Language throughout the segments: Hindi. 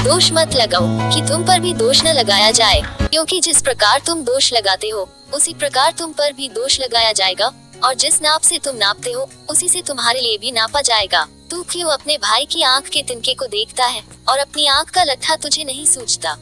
दोष मत लगाओ कि तुम पर भी दोष न लगाया जाए, क्योंकि जिस प्रकार तुम दोष लगाते हो उसी प्रकार तुम पर भी दोष लगाया जाएगा, और जिस नाप से तुम नापते हो उसी से तुम्हारे लिए भी नापा जाएगा। तू क्यों अपने भाई की आंख के तिनके को देखता है और अपनी आंख का लट्ठा तुझे नहीं सूझता?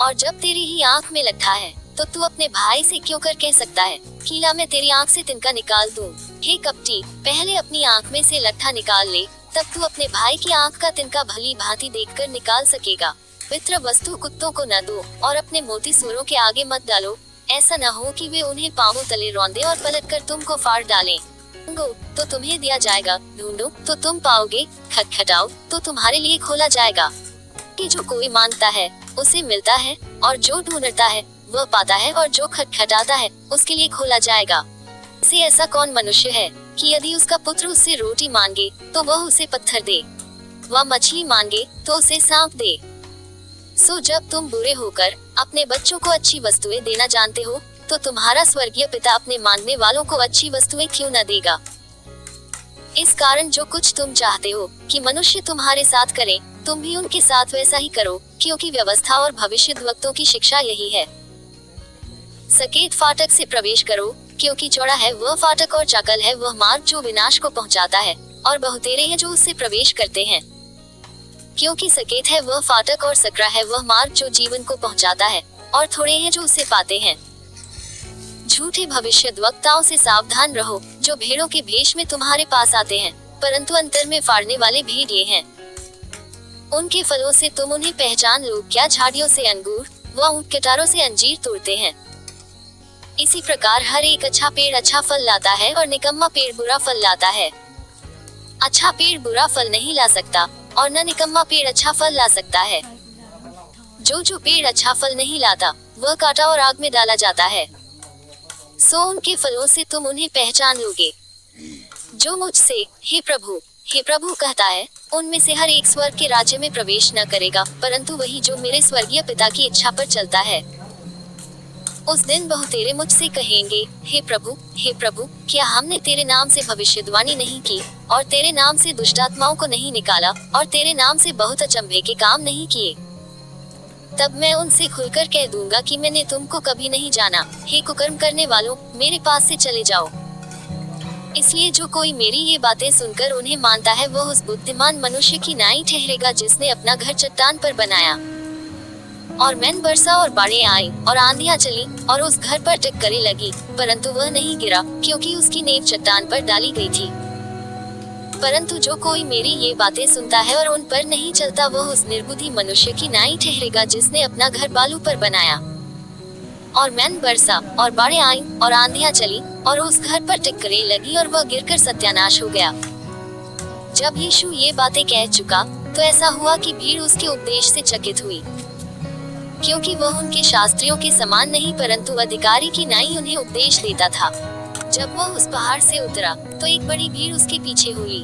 और जब तेरी ही आंख में लट्ठा है तो तू अपने भाई से क्यों कर कह सकता है कि ला मैं तेरी आंख से तिनका निकाल दूं? हे कपटी, पहले अपनी आंख में से लट्ठा निकाल ले, तब तू अपने भाई की आंख का तिनका भली भांति देखकर निकाल सकेगा। पितृ वस्तु कुत्तों को न दो और अपने मोती सूरों के आगे मत डालो, ऐसा न हो कि वे उन्हें पांवों तले रौंदे और पलटकर तुमको फाड़ डालें। मांगो तो तुम्हें दिया जाएगा, ढूंढो तो तुम पाओगे, खटखटाओ तो तुम्हारे लिए खोला जाएगा। कि जो कोई मांगता है उसे मिलता है, और जो ढूंढता है वह पाता है, और जो खटखटाता है उसके लिए खोला जाएगा। से ऐसा कौन मनुष्य है कि यदि उसका पुत्र उससे रोटी मांगे तो वह उसे पत्थर दे, वह मछली मांगे तो उसे सांप दे। सो जब तुम बुरे होकर अपने बच्चों को अच्छी वस्तुएं देना जानते हो, तो तुम्हारा स्वर्गीय पिता अपने मांगने वालों को अच्छी वस्तुएं क्यों न देगा। इस कारण जो कुछ तुम चाहते हो कि मनुष्य तुम्हारे साथ करे, तुम भी उनके साथ वैसा ही करो, क्योंकि व्यवस्था और भविष्यद्वक्तों की शिक्षा यही है। सकेत फाटक से प्रवेश करो, क्योंकि चौड़ा है वह फाटक और चाकल है वह मार्ग जो विनाश को पहुंचाता है, और बहुतेरे हैं जो उससे प्रवेश करते हैं। क्योंकि सकेत है वह फाटक और सकरा है वह मार्ग जो जीवन को पहुंचाता है, और थोड़े हैं जो उसे पाते हैं। झूठे भविष्यद्वक्ताओं से सावधान रहो, जो भेड़ों के भेष में तुम्हारे पास आते हैं, परंतु अंतर में फाड़ने वाले भेड़िए हैं। उनके फलों से तुम उन्हें पहचान लो, क्या झाड़ियों से अंगूर व ऊंट कटारों से अंजीर तोड़ते हैं। इसी प्रकार हर एक अच्छा पेड़ अच्छा फल लाता है और निकम्मा पेड़ बुरा फल लाता है। अच्छा पेड़ बुरा फल नहीं ला सकता और न निकम्मा पेड़ अच्छा फल ला सकता है। जो पेड़ अच्छा फल नहीं लाता वह काटा और आग में डाला जाता है। सो उनके फलों से तुम उन्हें पहचान लोगे। जो मुझसे हे प्रभु कहता है, उनमें से हर एक स्वर्ग के राज्य में प्रवेश न करेगा, परंतु वही जो मेरे स्वर्गीय पिता की इच्छा पर चलता है। उस दिन बहुतेरे मुझसे कहेंगे, हे प्रभु, क्या हमने तेरे नाम से भविष्यवाणी नहीं की, और तेरे नाम से दुष्टात्माओं को नहीं निकाला, और तेरे नाम से बहुत अचंभे के काम नहीं किए? तब मैं उनसे खुलकर कह दूंगा कि मैंने तुमको कभी नहीं जाना। हे कुकर्म करने वालों, मेरे पास से चले जाओ। इसलिए जो कोई मेरी ये बातें सुनकर उन्हें मानता है वह उस बुद्धिमान मनुष्य की नाई ठहरेगा जिसने अपना घर चट्टान पर बनाया। और मैन बरसा और बाढ़ें आई और आंधियां चली और उस घर पर टक्करें लगी, परंतु वह नहीं गिरा, क्योंकि उसकी नींव चट्टान पर डाली गई थी। परंतु जो कोई मेरी ये बातें सुनता है और उन पर नहीं चलता वह उस निर्बुद्धि मनुष्य की नाई ठहरेगा जिसने अपना घर बालू पर बनाया। और मैन बरसा और बाढ़ें आई और आंधियां चली और उस घर पर टक्करें लगी और वह गिरकर सत्यानाश हो गया। जब यीशु ये बातें कह चुका तो ऐसा हुआ कि भीड़ उसके उपदेश से चकित हुई, क्योंकि वह उनके शास्त्रियों के समान नहीं परंतु अधिकारी की नाई उन्हें उपदेश देता था। जब वह उस पहाड़ से उतरा तो एक बड़ी भीड़ उसके पीछे हुई।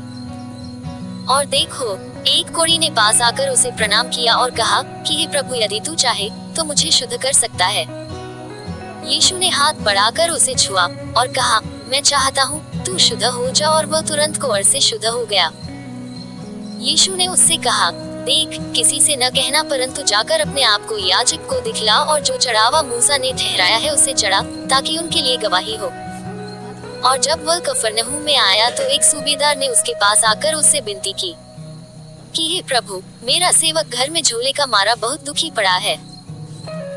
और देखो, एक कोढ़ी ने पास आकर उसे प्रणाम किया और कहा कि हे प्रभु, यदि तू चाहे तो मुझे शुद्ध कर सकता है। यीशु ने हाथ बढ़ाकर उसे छुआ और कहा, मैं चाहता हूँ, तू शुद्ध हो जा। और वह तुरंत कोढ़ से शुद्ध हो गया। यीशु ने उससे कहा, देख, किसी से न कहना, परंतु जाकर अपने आप को याजक को दिखला और जो चढ़ावा मूसा ने ठहराया है उसे चढ़ा, ताकि उनके लिए गवाही हो। और जब वह कफरनहूम में आया तो एक सूबेदार ने उसके पास आकर उससे विनती की कि हे प्रभु, मेरा सेवक घर में झोले का मारा बहुत दुखी पड़ा है।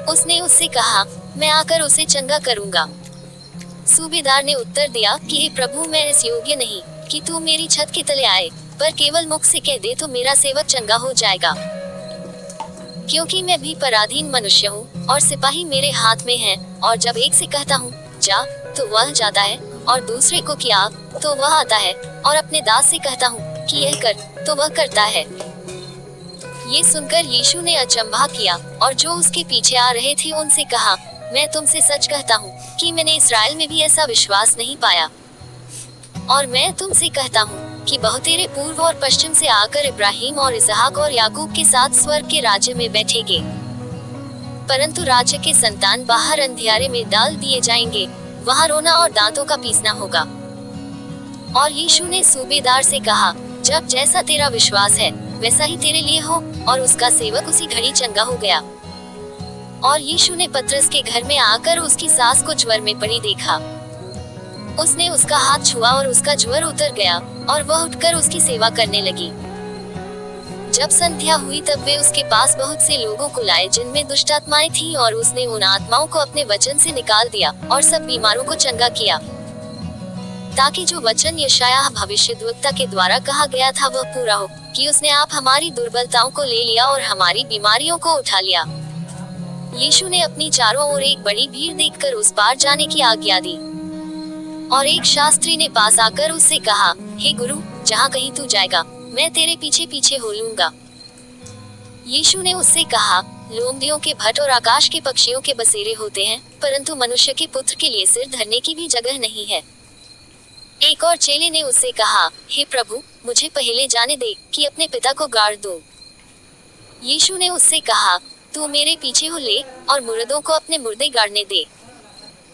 उसने उससे कहा, मैं आकर उसे चंगा करूंगा। सूबेदार ने उत्तर दिया कि हे प्रभु, मैं इस योग्य नहीं कि तू मेरी छत के तले आए, पर केवल मुख से कह दे तो मेरा सेवक चंगा हो जाएगा। क्योंकि मैं भी पराधीन मनुष्य हूँ और सिपाही मेरे हाथ में हैं, और जब एक से कहता हूँ जा तो वह जाता है, और दूसरे को किया तो वह आता है, और अपने दास से कहता हूँ कि यह कर तो वह करता है। ये सुनकर यीशु ने अचंभा किया और जो उसके पीछे आ रहे थे उनसे कहा, मैं तुमसे सच कहता हूँ कि मैंने इस्राएल में भी ऐसा विश्वास नहीं पाया। और मैं तुमसे कहता हूँ कि बहुतेरे पूर्व और पश्चिम से आकर इब्राहिम और इसहाक और याकूब के साथ स्वर्ग के राज्य में बैठेंगे, परंतु राज्य के संतान बाहर अंधियारे में डाल दिए जाएंगे, वहाँ रोना और दांतों का पीसना होगा। और यीशु ने सूबेदार से कहा, जब जैसा तेरा विश्वास है वैसा ही तेरे लिए हो। और उसका सेवक उसी घड़ी चंगा हो गया। और यीशु ने पतरस के घर में आकर उसकी सास को ज्वर में पड़ी देखा। उसने उसका हाथ छुआ और उसका ज्वर उतर गया और वह उठकर उसकी सेवा करने लगी। जब संध्या हुई तब वे उसके पास बहुत से लोगों को लाए जिनमें दुष्ट आत्माएं थीं, और उसने उन आत्माओं को अपने वचन से निकाल दिया और सब बीमारों को चंगा किया, ताकि जो वचन यशायाह भविष्यद्वक्ता के द्वारा कहा गया था वह पूरा हो, कि उसने आप हमारी दुर्बलताओं को ले लिया और हमारी बीमारियों को उठा लिया। यीशु ने अपनी चारों ओर एक बड़ी भीड़ देखकर उस पार जाने की आज्ञा दी। और एक शास्त्री ने पास आकर उससे कहा, हे गुरु, जहाँ कहीं तू जाएगा मैं तेरे पीछे पीछे हो लूंगा। यीशु ने उससे कहा, लोमड़ियों के भट्ट और आकाश के पक्षियों के बसेरे होते हैं, परंतु मनुष्य के पुत्र के लिए सिर धरने की भी जगह नहीं है। एक और चेले ने उससे कहा, हे प्रभु, मुझे पहले जाने दे कि अपने पिता को गाड़ दूं। यीशु ने उससे कहा, तू मेरे पीछे हो ले और मुर्दों को अपने मुर्दे गाड़ने दे।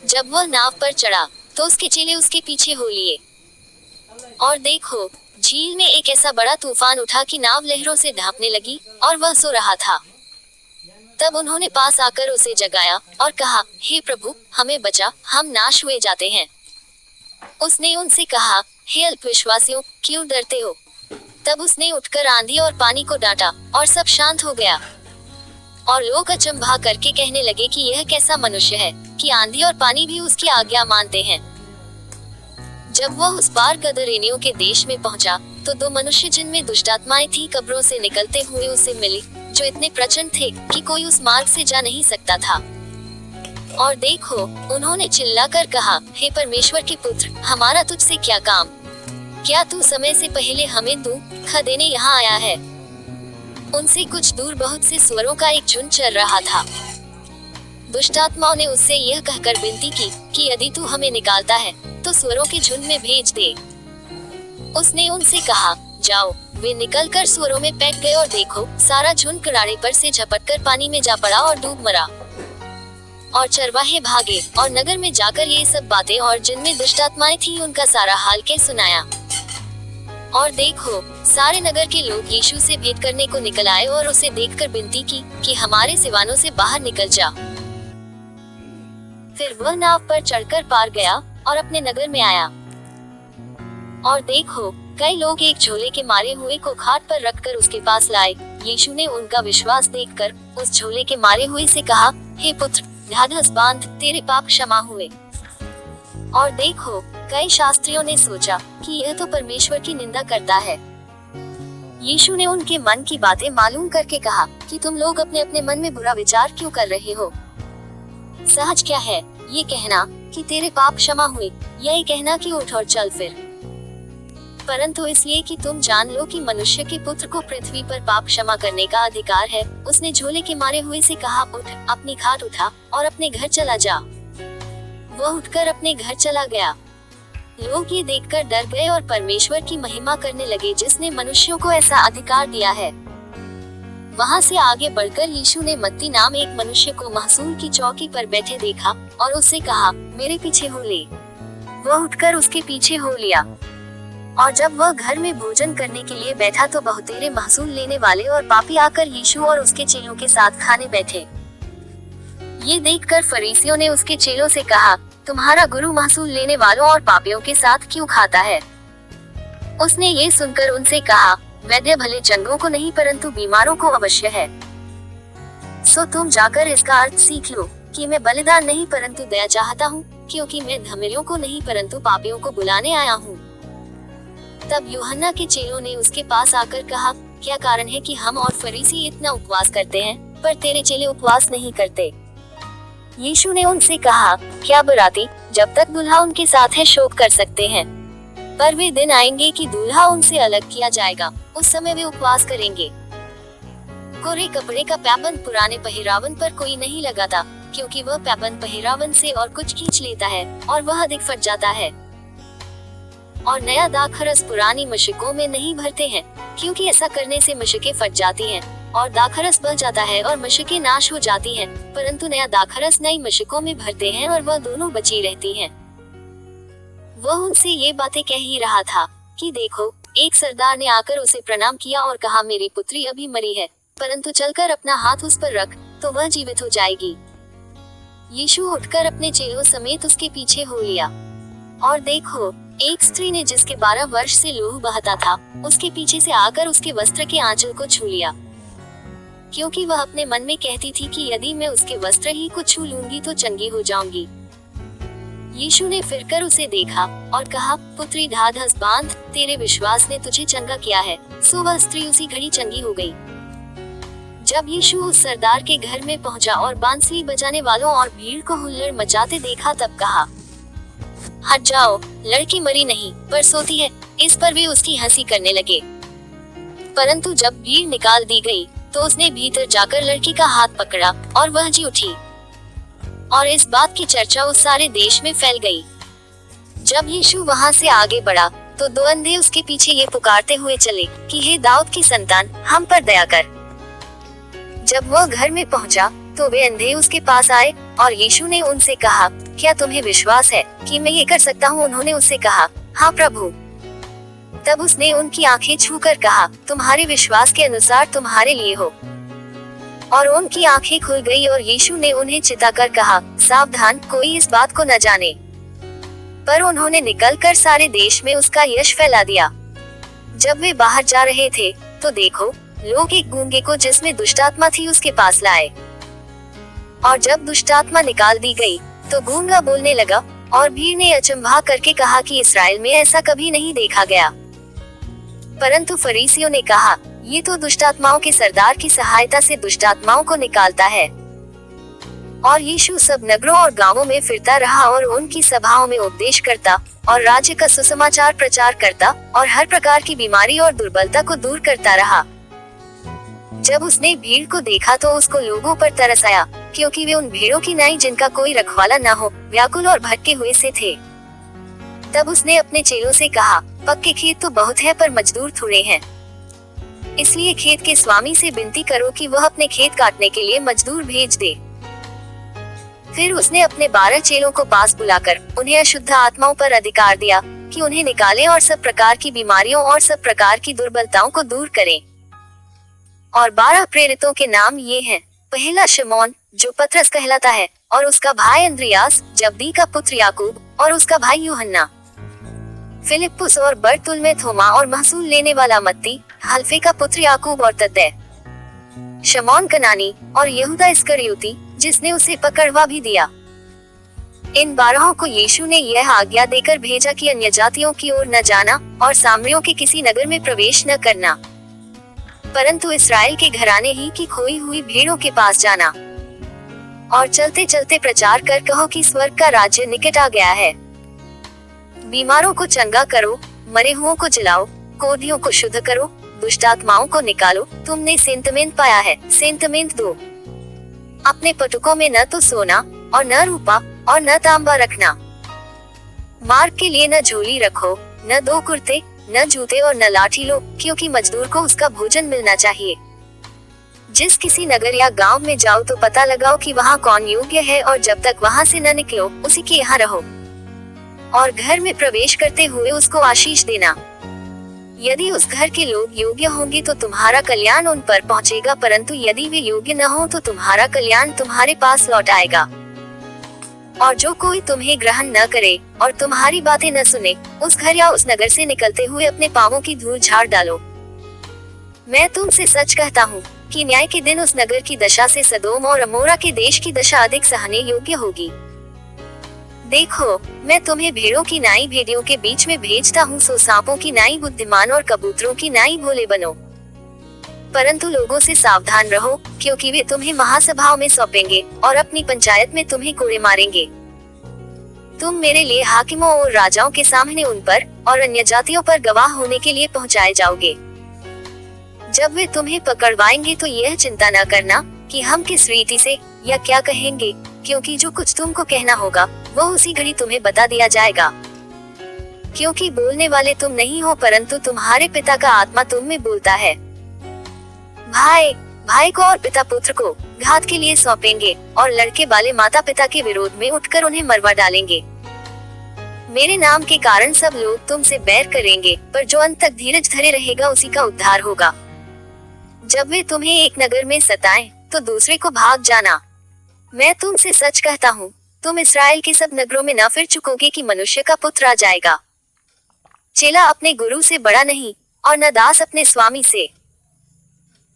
जब वह नाव पर चढ़ा तो उसके चेले उसके पीछे हो लिए। और देखो, झील में एक ऐसा बड़ा तूफान उठा कि नाव लहरों से ढांपने लगी और वह सो रहा था। तब उन्होंने पास आकर उसे जगाया और कहा, हे प्रभु, हमें बचा, हम नाश हुए जाते हैं। उसने उनसे कहा, हे अल्पविश्वासियों, क्यों डरते हो? तब उसने उठकर आंधी और पानी को डांटा और सब शांत हो गया। और लोग अचंभा करके कहने लगे कि यह कैसा मनुष्य है कि आंधी और पानी भी उसकी आज्ञा मानते हैं। जब वह उस पार गदरेनियों के देश में पहुंचा तो दो मनुष्य जिनमें दुष्ट आत्माएं थी कब्रों से निकलते हुए उसे मिले, जो इतने प्रचंड थे कि कोई उस मार्ग से जा नहीं सकता था। और देखो, उन्होंने चिल्लाकर कहा, हे परमेश्वर के पुत्र, हमारा तुझसे क्या काम? क्या तू समय से पहले हमें दुख देने यहाँ आया है? उनसे कुछ दूर बहुत से सुअरों का एक झुंड चल रहा था। दुष्ट आत्माओं ने उससे यह कहकर विनती की कि यदि तू हमें निकालता है तो सुअरों के झुंड में भेज दे। उसने उनसे कहा, जाओ। वे निकलकर सुअरों में पैठ गए और देखो, सारा झुंड किनारे पर से झपटकर पानी में जा पड़ा और डूब मरा। और चरवाहे भागे और नगर में जाकर ये सब बातें और जिनमें दुष्ट आत्माएं थी उनका सारा हाल कह सुनाया। और देखो, सारे नगर के लोग यीशु से भेंट करने को निकल आए और उसे देखकर विनती की कि हमारे सिवानों से बाहर निकल जा। फिर वह नाव पर चढ़कर पार गया और अपने नगर में आया। और देखो, कई लोग एक झोले के मारे हुए को खाट पर रखकर उसके पास लाए। यीशु ने उनका विश्वास देखकर उस झोले के मारे हुए से कहा, हे पुत्र, ढाढ़स बांध, तेरे पाप क्षमा हुए। और देखो, कई शास्त्रियों ने सोचा कि यह तो परमेश्वर की निंदा करता है। यीशु ने उनके मन की बातें मालूम करके कहा कि तुम लोग अपने अपने मन में बुरा विचार क्यों कर रहे हो? सहज क्या है ये कहना कि तेरे पाप क्षमा हुए, यही कहना कि उठ और चल फिर? परंतु इसलिए कि तुम जान लो कि मनुष्य के पुत्र को पृथ्वी पर पाप क्षमा करने का अधिकार है। उसने झोले के मारे हुए से कहा, उठ, अपनी खाट उठा और अपने घर चला जा। वह उठकर अपने घर चला गया। लोग ये देखकर डर गए और परमेश्वर की महिमा करने लगे जिसने मनुष्यों को ऐसा अधिकार दिया है। वहाँ से आगे बढ़कर यीशु ने मत्ती नाम एक मनुष्य को महसूल की चौकी पर बैठे देखा और उससे कहा, मेरे पीछे हो ले। वह उठकर उसके पीछे हो लिया। और जब वह घर में भोजन करने के लिए बैठा तो बहुतेरे महसूल लेने वाले और पापी आकर यीशु और उसके चेलों के साथ खाने बैठे। ये देखकर फरीसियों ने उसके चेलों से कहा, तुम्हारा गुरु महसूल लेने वालों और पापियों के साथ क्यों खाता है? उसने ये सुनकर उनसे कहा, वैद्य भले चंगों को नहीं परंतु बीमारों को अवश्य है। सो तुम जाकर इसका अर्थ सीख लो कि मैं बलिदान नहीं परंतु दया चाहता हूँ, क्योंकि मैं धर्मियों को नहीं परंतु पापियों को बुलाने आया हूँ। तब यूहन्ना के चेलों ने उसके पास आकर कहा, क्या कारण है कि हम और फरीसी इतना उपवास करते हैं पर तेरे चेले उपवास नहीं करते? यीशु ने उनसे कहा, क्या बराती जब तक दूल्हा उनके साथ है शोक कर सकते हैं, पर वे दिन आएंगे कि दूल्हा उनसे अलग किया जाएगा, उस समय वे उपवास करेंगे। कोरे कपड़े का पैबंद पुराने पहिरावन पर कोई नहीं लगाता, क्योंकि वह पैबंद पहिरावन से और कुछ खींच लेता है और वह अधिक फट जाता है। और नया दाखरस पुरानी मशकों में नहीं भरते हैं, क्योंकि ऐसा करने से मशकें फट जाती हैं और दाखरस बह जाता है और मशकें नाश हो जाती हैं, परंतु नया दाखरस नई मशकों में भरते हैं और वह दोनों बची रहती हैं। वह उनसे ये बातें कह ही रहा था कि देखो, एक सरदार ने आकर उसे प्रणाम किया और कहा, मेरी पुत्री अभी मरी है, परंतु चलकर अपना हाथ उस पर रख तो वह जीवित हो जाएगी। यीशु उठकर अपने चेलों समेत उसके पीछे हो लिया। और देखो, एक स्त्री ने जिसके 12 वर्ष से लहू बहता था, उसके पीछे से आकर उसके वस्त्र के आंचल को छू लिया, क्योंकि वह अपने मन में कहती थी कि यदि मैं उसके वस्त्र ही को छू लूंगी तो चंगी हो जाऊंगी। यीशु ने फिरकर उसे देखा और कहा, पुत्री ढाढ़स बांध, तेरे विश्वास ने तुझे चंगा किया है। सो वह स्त्री उसी घड़ी चंगी हो गई। जब यीशु उस सरदार के घर में पहुंचा और बांसुरी बजाने वालों और भीड़ को हुल्लड़ मचाते देखा, तब कहा, हट जाओ, लड़की मरी नहीं पर सोती है। इस पर वे उसकी हंसी करने लगे। परंतु जब भीड़ निकाल दी गई तो उसने भीतर जाकर लड़की का हाथ पकड़ा और वह जी उठी, और इस बात की चर्चा उस सारे देश में फैल गई। जब यीशु वहां से आगे बढ़ा तो 2 अंधे उसके पीछे ये पुकारते हुए चले कि हे दाऊद की संतान, हम पर दया कर। जब वह घर में पहुंचा तो वे अंधे उसके पास आए और यीशु ने उनसे कहा, क्या तुम्हें विश्वास है कि मैं ये कर सकता हूँ? उन्होंने उससे कहा, हाँ प्रभु। तब उसने उनकी आंखें छूकर कहा, तुम्हारे विश्वास के अनुसार तुम्हारे लिए हो। और उनकी आंखें खुल गई और यीशु ने उन्हें चिताकर कहा, सावधान, कोई इस बात को न जाने। पर उन्होंने निकलकर सारे देश में उसका यश फैला दिया। जब वे बाहर जा रहे थे तो देखो, लोग एक गूंगे को जिसमें दुष्टात्मा थी उसके पास लाए, और जब दुष्टात्मा निकाल दी गई तो गूंगा बोलने लगा, और भीड़ ने अचंभा करके कहा कि इस्राएल में ऐसा कभी नहीं देखा गया। परंतु फरीसियों ने कहा, ये तो दुष्टात्माओं के सरदार की सहायता से दुष्टात्माओं को निकालता है। और यीशु सब नगरों और गांवों में फिरता रहा और उनकी सभाओं में उपदेश करता और राज्य का सुसमाचार प्रचार करता और हर प्रकार की बीमारी और दुर्बलता को दूर करता रहा। जब उसने भीड़ को देखा तो उसको लोगों पर तरस आया, क्योंकि वे उन भेड़ों की नाई जिनका कोई रखवाला न हो, व्याकुल और भटके हुए से थे। तब उसने अपने चेलों से कहा, पक्के खेत तो बहुत है पर मजदूर थोड़े हैं, इसलिए खेत के स्वामी से विनती करो कि वह अपने खेत काटने के लिए मजदूर भेज दे। फिर उसने अपने 12 चेलों को पास बुलाकर उन्हें अशुद्ध आत्माओं पर अधिकार दिया कि उन्हें निकालें और सब प्रकार की बीमारियों और सब प्रकार की दुर्बलताओं को दूर करें। और 12 प्रेरितों के नाम ये हैं, पहला शमौन जो पतरस कहलाता है, और उसका भाई अंद्रियास, जब्दी का पुत्र याकूब और उसका भाई यूहन्ना, फिलिप्पुस और बरतुल्मै, थोमा और महसूल लेने वाला मत्ती, हल्फे का पुत्र याकूब और तद्दै, शमौन कनानी और यहूदा इस्करियोती जिसने उसे पकड़वा भी दिया। इन 12 को यीशु ने यह आज्ञा देकर भेजा कि अन्य जातियों की ओर न जाना और सामरियों के किसी नगर में प्रवेश न करना, परंतु इस्राएल के घराने ही की खोई हुई भेड़ों के पास जाना। और चलते चलते प्रचार कर कहो कि स्वर्ग का राज्य निकट आ गया है। बीमारों को चंगा करो, मरे हुओं को जिलाओ, कोढ़ियों को शुद्ध करो, दुष्टात्माओं को निकालो। तुमने सेंतमेंट पाया है, सेंतमेंट दो। अपने पटुकों में न तो सोना और न रूपा और न तांबा रखना। मार्ग के लिए न झोली रखो, न 2 कुर्ते, न जूते और न लाठी लो, क्योंकि मजदूर को उसका भोजन मिलना चाहिए। जिस किसी नगर या गांव में जाओ तो पता लगाओ कि वहाँ कौन योग्य है, और जब तक वहाँ से न निकलो उसी के यहाँ रहो। और घर में प्रवेश करते हुए उसको आशीष देना। यदि उस घर के लोग योग्य होंगे तो तुम्हारा कल्याण उन पर पहुँचेगा, परंतु यदि वे योग्य न हो तो तुम्हारा कल्याण तुम्हारे पास लौट आएगा। और जो कोई तुम्हें ग्रहण न करे और तुम्हारी बातें न सुने, उस घर या उस नगर से निकलते हुए अपने पांवों की धूल झाड़ डालो। मैं तुमसे सच कहता हूँ कि न्याय के दिन उस नगर की दशा से सदोम और अमोरा के देश की दशा अधिक सहने योग्य होगी। देखो, मैं तुम्हें भेड़ों की नाई भेड़ियों के बीच में भेजता हूँ, सो सांपों की नाई बुद्धिमान और कबूतरों की नाई भोले बनो। परंतु लोगों से सावधान रहो, क्योंकि वे तुम्हें महासभाओं में सौंपेंगे और अपनी पंचायत में तुम्हें कोड़े मारेंगे। तुम मेरे लिए हाकिमों और राजाओं के सामने उन पर और अन्य जातियों पर गवाह होने के लिए पहुंचाए जाओगे। जब वे तुम्हें पकड़वाएंगे तो यह चिंता न करना कि हम किस रीति से या क्या कहेंगे, क्योंकि जो कुछ तुमको कहना होगा वह उसी घड़ी तुम्हें बता दिया जाएगा। क्योंकि बोलने वाले तुम नहीं हो, परंतु तुम्हारे पिता का आत्मा तुम में बोलता है। भाई को और पिता पुत्र को घात के लिए सौंपेंगे, और लड़के वाले माता पिता के विरोध में उठकर उन्हें मरवा डालेंगे। मेरे नाम के कारण सब लोग तुमसे बैर करेंगे, पर जो अंत तक धीरज धरे रहेगा उसी का उद्धार होगा। जब वे तुम्हें एक नगर में सताएं, तो दूसरे को भाग जाना। मैं तुमसे सच कहता हूँ, तुम इस्राएल के सब नगरों में न फिर चुकोगे कि मनुष्य का पुत्र आ जाएगा। चेला अपने गुरु से बड़ा नहीं, और न दास अपने स्वामी से।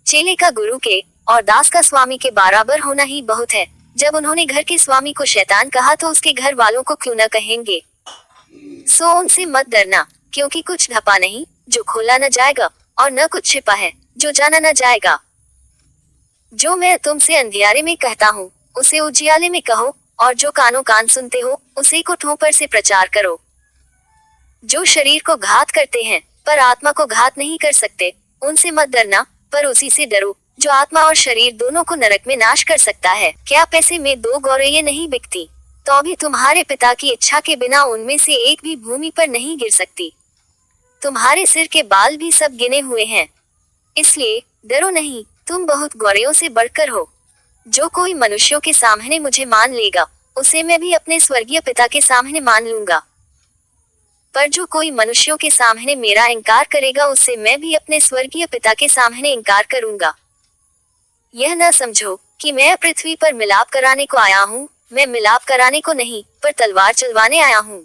चेले का गुरु के और दास का स्वामी के बराबर होना ही बहुत है। जब उन्होंने घर के स्वामी को शैतान कहा तो उसके घर वालों को क्यों न कहेंगे। सो उनसे मत डरना, क्योंकि कुछ ढपा नहीं जो खोला न जाएगा, और न कुछ छिपा है जो जाना न जाएगा। जो मैं तुमसे अंधियारे में कहता हूँ उसे उजियाले में कहो, और जो कानों कान सुनते हो उसे कोठों पर से प्रचार करो। जो शरीर को घात करते हैं पर आत्मा को घात नहीं कर सकते, उनसे मत डरना, पर उसी से डरो जो आत्मा और शरीर दोनों को नरक में नाश कर सकता है। क्या पैसे में 2 गौरैया नहीं बिकती? तो भी तुम्हारे पिता की इच्छा के बिना उनमें से एक भी भूमि पर नहीं गिर सकती। तुम्हारे सिर के बाल भी सब गिने हुए हैं, इसलिए डरो नहीं, तुम बहुत गौरैयों से बढ़कर हो। जो कोई मनुष्यों के सामने मुझे मान लेगा, उसे मैं भी अपने स्वर्गीय पिता के सामने मान लूंगा। पर जो कोई मनुष्यों के सामने मेरा इनकार करेगा, उससे मैं भी अपने स्वर्गीय पिता के सामने इनकार करूंगा। यह न समझो कि मैं पृथ्वी पर मिलाप कराने को आया हूँ। मैं मिलाप कराने को नहीं, पर तलवार चलवाने आया हूँ।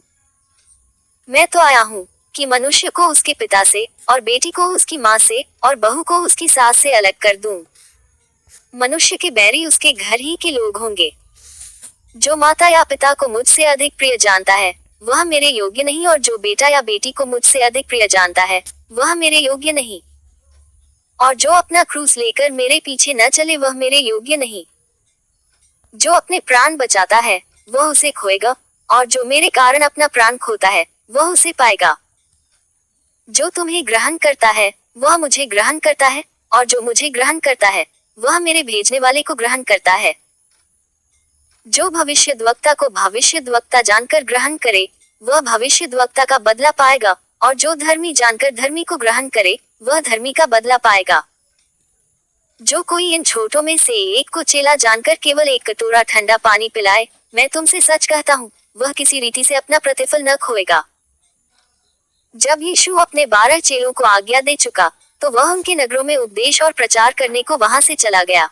मैं तो आया हूँ कि मनुष्य को उसके पिता से, और बेटी को उसकी माँ से, और बहू को उसकी सास से अलग कर दूं। मनुष्य के बैरी उसके घर ही के लोग होंगे। जो माता या पिता को मुझसे अधिक प्रिय जानता है, वह मेरे योग्य नहीं, और जो बेटा या बेटी को मुझसे अधिक प्रिय जानता है, वह मेरे योग्य नहीं। और जो अपना क्रूस लेकर मेरे पीछे न चले, वह मेरे योग्य नहीं। जो अपने प्राण बचाता है वह उसे खोएगा, और जो मेरे कारण अपना प्राण खोता है वह उसे पाएगा। जो तुम्हें ग्रहण करता है वह मुझे ग्रहण करता है, और जो मुझे ग्रहण करता है वह मेरे भेजने वाले को ग्रहण करता है। जो भविष्यद्वक्ता को भविष्यद्वक्ता जानकर ग्रहण करे, वह भविष्यद्वक्ता का बदला पाएगा, और जो धर्मी जानकर धर्मी को ग्रहण करे, वह धर्मी का बदला पाएगा। जो कोई इन छोटों में से एक को चेला जानकर केवल एक कटोरा ठंडा पानी पिलाए, मैं तुमसे सच कहता हूँ, वह किसी रीति से अपना प्रतिफल न खोएगा। जब यीशु अपने 12 चेलों को आज्ञा दे चुका, तो वह उनके नगरों में उपदेश और प्रचार करने को वहां से चला गया।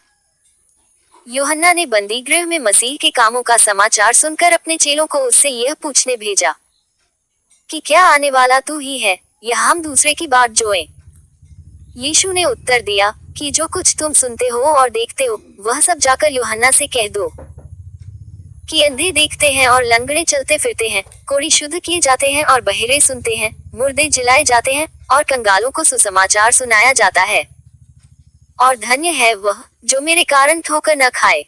यूहन्ना ने बंदीगृह में मसीह के कामों का समाचार सुनकर अपने चेलों को उससे यह पूछने भेजा कि क्या आने वाला तू ही है, या हम दूसरे की बात जोएं? यीशु ने उत्तर दिया कि जो कुछ तुम सुनते हो और देखते हो, वह सब जाकर यूहन्ना से कह दो कि अंधे देखते हैं और लंगड़े चलते फिरते हैं, कोढ़ी शुद्ध किए जाते हैं और बहिरे सुनते हैं, मुर्दे जिलाए जाते हैं, और कंगालों को सुसमाचार सुनाया जाता है। और धन्य है वह जो मेरे कारण ठोकर न खाए।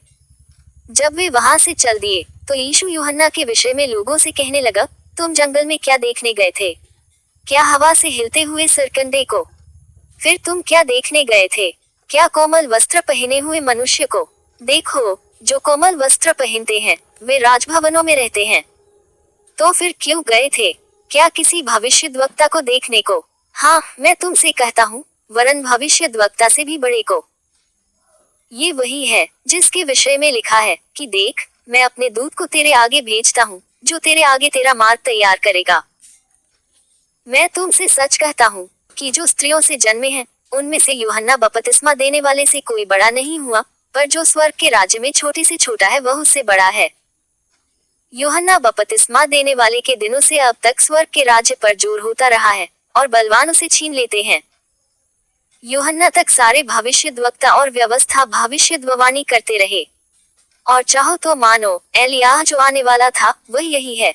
जब वे वहां से चल दिए, तो यीशु यूहन्ना के विषय में लोगों से कहने लगा, तुम जंगल में क्या देखने गए थे? क्या हवा से हिलते हुए सरकंडे को? फिर तुम क्या देखने गए थे? क्या कोमल वस्त्र पहने हुए मनुष्य को? देखो, जो कोमल वस्त्र पहनते हैं वे राजभवनों में रहते हैं। तो फिर क्यों गए थे? क्या किसी भविष्यद्वक्ता को देखने को? हाँ, मैं तुमसे कहता हूँ, वरन भविष्यद्वक्ता से भी बड़े को। ये वही है जिसके विषय में लिखा है कि देख, मैं अपने दूत को तेरे आगे भेजता हूँ, जो तेरे आगे तेरा मार्ग तैयार करेगा। मैं तुमसे सच कहता हूँ कि जो स्त्रियों से जन्मे हैं, उनमें से यूहन्ना बपतिस्मा देने वाले से कोई बड़ा नहीं हुआ, पर जो स्वर्ग के राज्य में छोटे से छोटा है वह उससे बड़ा है। यूहन्ना बपतिस्मा देने वाले के दिनों से अब तक स्वर्ग के राज्य पर जोर होता रहा है, और बलवान उसे छीन लेते हैं। यूहन्ना तक सारे भविष्यद्वक्ता और व्यवस्था भविष्यद्वाणी करते रहे। और चाहो तो मानो एलियाह जो आने वाला था वह यही है।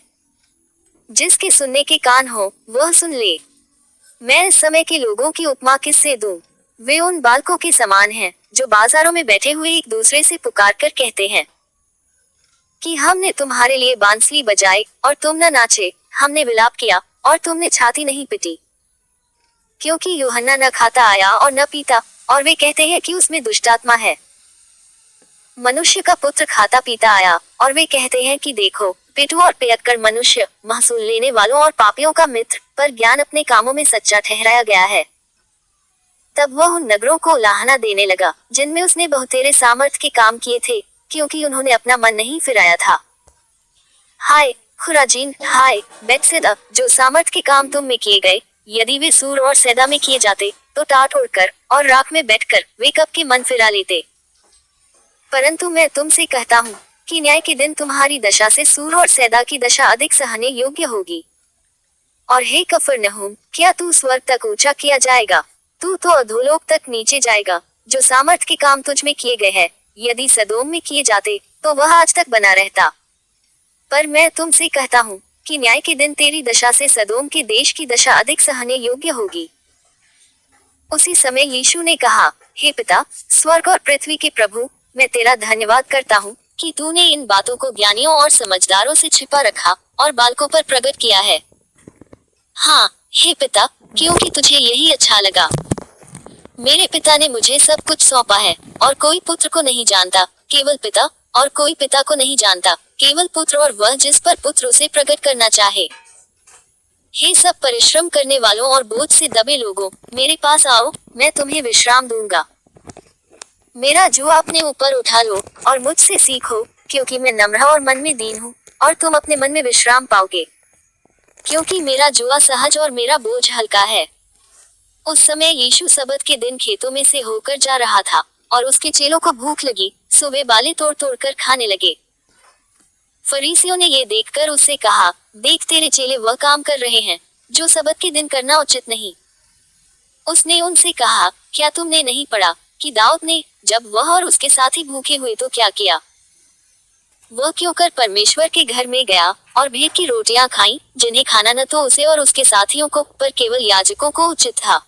जिसके सुनने के कान हो वह सुन ले। मैं इस समय के लोगों की उपमा किससे दूं? वे उन बालकों के समान हैं जो बाजारों में बैठे हुए एक दूसरे से पुकार कर कहते हैं कि हमने तुम्हारे लिए बांसुरी बजाई और तुम न नाचे, हमने विलाप किया और तुमने छाती नहीं पिटी। क्योंकि यूहन्ना न खाता आया और न पीता, और वे कहते हैं कि उसमें दुष्टात्मा है। मनुष्य का पुत्र खाता पीता आया, और वे कहते हैं कि देखो, पेटू और पियक्कड़ मनुष्य, महसूल लेने वालों और पापियों का मित्र, पर ज्ञान अपने कामों में सच्चा ठहराया गया है। तब वह उन नगरों को उलाहना देने लगा जिनमें उसने बहुतेरे सामर्थ के काम किए थे, क्योंकि उन्होंने अपना मन नहीं फिराया था। हाय, खुराजीन, हाय बेतसैदा, जो सामर्थ के काम तुम में किए गए, यदि वे सूर और सैदा में किए जाते, तो टाट ओढ़कर और राख में बैठकर वे कब के मन फिरा लेते। परंतु मैं तुमसे कहता हूँ कि न्याय के दिन तुम्हारी दशा से सूर और सैदा की दशा अधिक सहने योग्य होगी। और हे कफरनहूम, क्या तू स्वर्ग तक ऊंचा किया जाएगा? तू तो अधोलोक तक नीचे जाएगा। जो सामर्थ के काम तुझ में किए गए हैं, यदि सदोम में किए जाते, तो वह आज तक बना रहता। पर मैं तुमसे कहता हूँ कि न्याय के दिन तेरी दशा से सदोम के देश की दशा अधिक सहने योग्य होगी। उसी समय यीशु ने कहा, हे पिता, स्वर्ग और पृथ्वी के प्रभु, मैं तेरा धन्यवाद करता हूँ कि तूने इन बातों को ज्ञानियों और समझदारों से छिपा रखा और बालकों पर प्रकट किया है। हाँ, हे पिता, क्योंकि तुझे यही अच्छा लगा। मेरे पिता ने मुझे सब कुछ सौंपा है, और कोई पुत्र को नहीं जानता, केवल पिता, और कोई पिता को नहीं जानता, केवल पुत्र और वह जिस पर पुत्र उसे प्रकट करना चाहे। हे सब परिश्रम करने वालों और बोझ से दबे लोगों, मेरे पास आओ, मैं तुम्हें विश्राम दूंगा। मेरा जुआ अपने ऊपर उठा लो और मुझसे सीखो, क्योंकि मैं नम्र और मन में दीन हूँ, और तुम अपने मन में विश्राम पाओगे। क्योंकि मेरा जुआ सहज और मेरा बोझ हल्का है। उस समय यीशु सबत के दिन खेतों में से होकर जा रहा था, और उसके चेलों को भूख लगी, सो वे बालें तोड़ तोड़ कर खाने लगे। फरीसियों ने ये देखकर उससे कहा, देख तेरे चेले वह काम कर रहे हैं जो सबत के दिन करना उचित नहीं। उसने उनसे कहा, क्या तुमने नहीं पढ़ा कि दाऊद ने, जब वह और उसके साथी भूखे हुए तो क्या किया? वह क्यों कर परमेश्वर के घर में गया और भेंट की रोटियां खाई, जिन्हें खाना न तो उसे और उसके साथियों को, पर केवल याजकों को उचित था।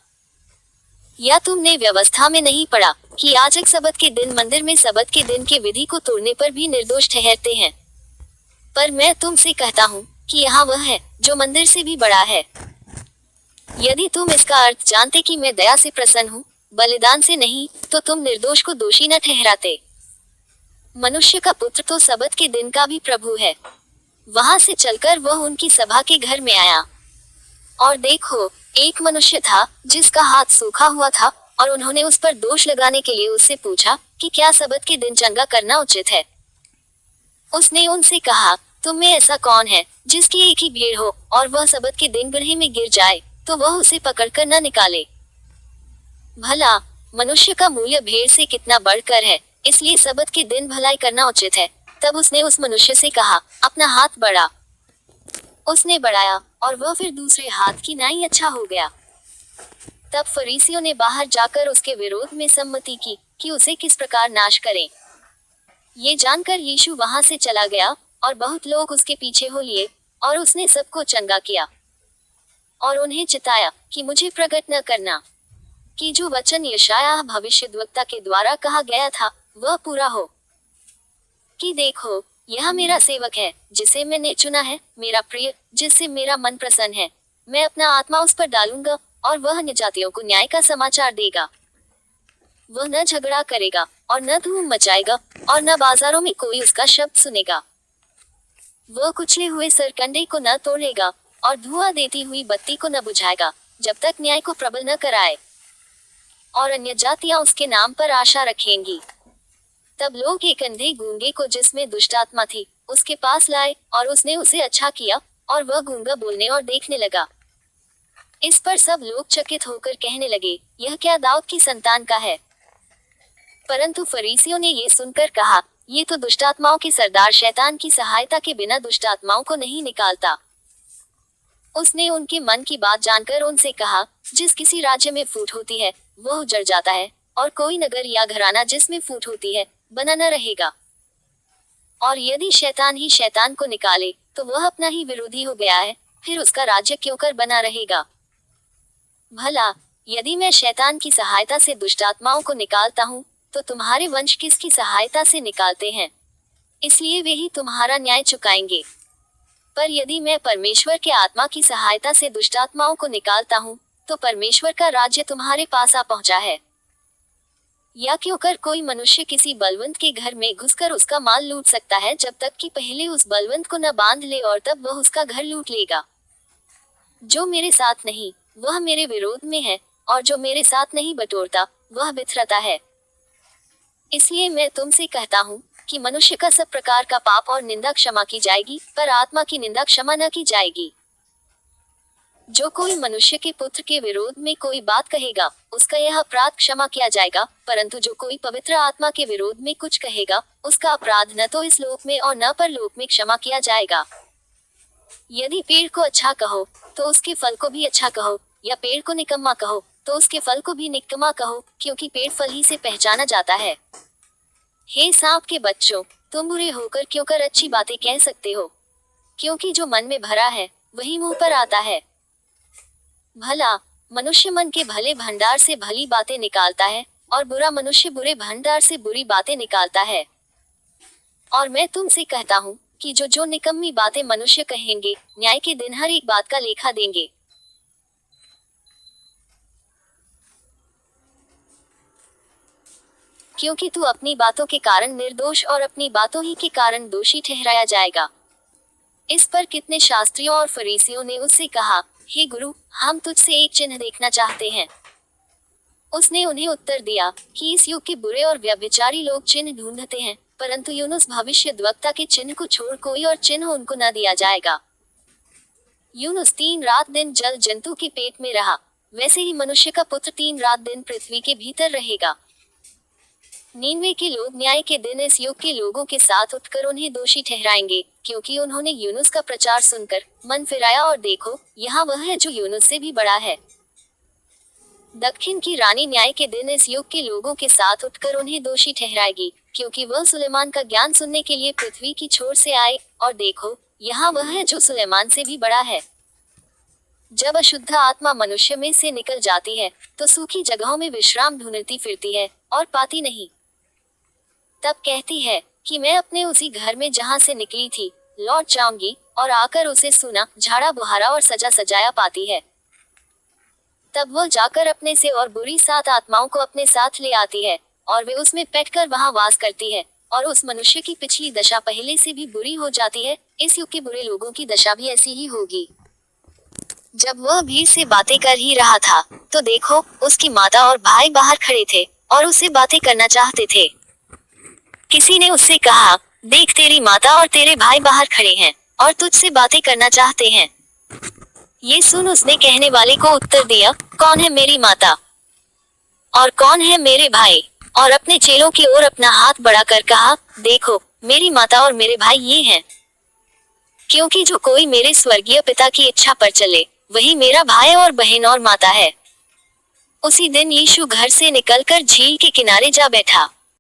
या तुमने व्यवस्था में नहीं पढ़ा कि याजक सबत के दिन मंदिर में सबत के दिन के विधि को तोड़ने पर भी निर्दोष ठहरते हैं? पर मैं तुमसे कहता हूँ कि यहाँ वह है जो मंदिर से भी बड़ा है। यदि तुम इसका अर्थ जानते कि मैं दया से प्रसन्न हूँ, बलिदान से नहीं, तो तुम निर्दोष को दोषी न ठहराते। मनुष्य का पुत्र तो सबत के दिन का भी प्रभु है। वहां से चलकर वह उनकी सभा के घर में आया, और देखो, एक मनुष्य था जिसका हाथ सूखा हुआ था, और उन्होंने उस पर दोष लगाने के लिए उससे पूछा कि क्या सबत के दिन चंगा करना उचित है। उसने उनसे कहा, तुम में ऐसा कौन है जिसकी एक ही भेड़ हो और वह सबत के दिन गड्ढे में गिर जाए, तो वह उसे पकड़कर न निकाले? भला मनुष्य का मूल्य भेड़ से कितना बढ़कर है, इसलिए सबत के दिन भलाई करना उचित है। तब उसने उस मनुष्य से कहा, अपना हाथ बढ़ा। उसने बढ़ाया, और वह फिर दूसरे हाथ की नाई अच्छा हो गया। तब फरीसियों ने बाहर जाकर उसके विरोध में सम्मति की कि उसे किस प्रकार नाश करें। ये जानकर यीशु वहां से चला गया, और बहुत लोग उसके पीछे हो लिए, और उसने सबको चंगा किया, और उन्हें चिताया कि मुझे प्रकट न करना, कि जो वचन यशायाह भविष्यद्वक्ता के द्वारा कहा गया था वह पूरा हो, कि देखो, यह मेरा सेवक है जिसे मैंने चुना है, मेरा प्रिय, जिससे मेरा मन प्रसन्न है। मैं अपना आत्मा उस पर डालूंगा, और वह अन्य जातियों को न्याय का समाचार देगा। वह न झगड़ा करेगा, और न धूम मचाएगा, और न बाजारों में कोई उसका शब्द सुनेगा। वह कुचले हुए सरकंडे को न तोड़ेगा, और धुआं देती हुई बत्ती को न बुझाएगा, जब तक न्याय को प्रबल न कराए। और अन्य जातियां उसके नाम पर आशा रखेंगी। तब लोग एक अंधे गूंगे को, जिसमें दुष्ट आत्मा थी, उसके पास लाए, और उसने उसे अच्छा किया, और वह गूंगा बोलने और देखने लगा। इस पर सब लोग चकित होकर कहने लगे, यह क्या दाऊद की संतान का है? परंतु फरीसियों ने ये सुनकर कहा, ये तो दुष्ट आत्माओं के सरदार शैतान की सहायता के बिना दुष्ट आत्माओं को नहीं निकालता। उसने उनके मन की बात जानकर उनसे कहा, जिस किसी राज्य में फूट होती है वह उजड़ जाता है, और कोई नगर या घराना जिसमें फूट होती है बना न रहेगा। और यदि शैतान ही शैतान को निकाले, तो वह अपना ही विरोधी हो गया है, फिर उसका राज्य क्यों कर बना रहेगा? भला यदि मैं शैतान की सहायता से दुष्ट आत्माओं को निकालता हूँ, तो तुम्हारे वंश किसकी सहायता से निकालते हैं? इसलिए वे ही तुम्हारा न्याय चुकाएंगे। पर यदि मैं परमेश्वर के आत्मा की सहायता से दुष्ट आत्माओं को निकालता हूँ, तो परमेश्वर का राज्य तुम्हारे पास आ पहुंचा है। या क्यों कर कोई मनुष्य किसी बलवंत के घर में घुसकर उसका माल लूट सकता है, जब तक कि पहले उस बलवंत को न बांध ले, और तब वह उसका घर लूट लेगा। जो मेरे साथ नहीं, वह मेरे विरोध में है, और जो मेरे साथ नहीं बटोरता, वह बिथरता है। इसलिए मैं तुमसे कहता हूँ कि मनुष्य का सब प्रकार का पाप और निंदा क्षमा की जाएगी, पर आत्मा की निंदा क्षमा न की जाएगी। जो कोई मनुष्य के पुत्र के विरोध में कोई बात कहेगा, उसका यह अपराध क्षमा किया जाएगा, परंतु जो कोई पवित्र आत्मा के विरोध में कुछ कहेगा, उसका अपराध न तो इस लोक में और न परलोक में क्षमा किया जाएगा। यदि पेड़ को अच्छा कहो, तो उसके फल को भी अच्छा कहो, या पेड़ को निकम्मा कहो, तो उसके फल को भी निकम्मा कहो, क्योंकि पेड़ फल ही से पहचाना जाता है। हे सांप के बच्चों, तुम बुरे होकर क्यों कर अच्छी बातें कह सकते हो? क्योंकि जो मन में भरा है, वही मुंह पर आता है। भला मनुष्य मन के भले भंडार से भली बातें निकालता है, और बुरा मनुष्य बुरे भंडार से बुरी बातें निकालता है। और मैं तुमसे कहता हूँ कि जो निकम्मी बातें मनुष्य कहेंगे, न्याय के दिन हर एक बात का लेखा देंगे। क्योंकि तू अपनी बातों के कारण निर्दोष और अपनी बातों ही के कारण दोषी ठहराया जाएगा। इस पर कितने शास्त्रियों और फरीसियों ने उससे कहा, हे गुरु, हम तुझसे एक चिन्ह देखना चाहते हैं। उसने उन्हें उत्तर दिया कि इस युग के बुरे और व्यभिचारी लोग चिन्ह ढूंढते हैं, परंतु यूनुस भविष्यद्वक्ता के चिन्ह को छोड़ कोई और चिन्ह उनको न दिया जाएगा। यूनुस 3 रात दिन जल जंतु के पेट में रहा, वैसे ही मनुष्य का पुत्र 3 रात दिन पृथ्वी के भीतर रहेगा। नीनवे के लोग न्याय के दिन इस युग के लोगों के साथ उठकर उन्हें दोषी ठहराएंगे, क्योंकि उन्होंने यूनुस का प्रचार सुनकर मन फिराया, और देखो, यहाँ वह है जो यूनुस से भी बड़ा है। दक्षिण की रानी न्याय के दिन इस युग के लोगों के साथ उठकर उन्हें दोषी ठहराएगी, क्योंकि वह सुलेमान का ज्ञान सुनने के लिए पृथ्वी की छोर से आए, और देखो, यहाँ वह है जो सुलेमान से भी बड़ा है। जब अशुद्ध आत्मा मनुष्य में से निकल जाती है, तो सूखी जगहों में विश्राम ढूंढती फिरती है, और पाती नहीं। तब कहती है कि मैं अपने उसी घर में जहाँ से निकली थी लौट जाऊंगी, और आकर उसे सुना, झाड़ा बुहारा और सजा सजाया पाती है। तब वह जाकर अपने से और बुरी 7 आत्माओं को अपने साथ ले आती है, और वे उसमें बैठकर वहां वास करती है, और उस मनुष्य की पिछली दशा पहले से भी बुरी हो जाती है। इस युग के बुरे लोगों की दशा भी ऐसी ही होगी। जब वह भीड़ से बातें कर ही रहा था, तो देखो, उसकी माता और भाई बाहर खड़े थे, और उससे बातें करना चाहते थे। किसी ने उससे कहा, देख, तेरी माता और तेरे भाई बाहर खड़े हैं, और तुझसे बातें करना चाहते हैं। ये सुन उसने कहने वाले को उत्तर दिया, कौन है मेरी माता और कौन है मेरे भाई? और अपने चेलों की ओर अपना हाथ बढ़ाकर कहा, देखो, मेरी माता और मेरे भाई ये हैं। क्योंकि जो कोई मेरे स्वर्गीय पिता की इच्छा पर चले, वही मेरा भाई और बहन और माता है। उसी दिन यीशु घर से निकलकर झील के किनारे जा बैठा।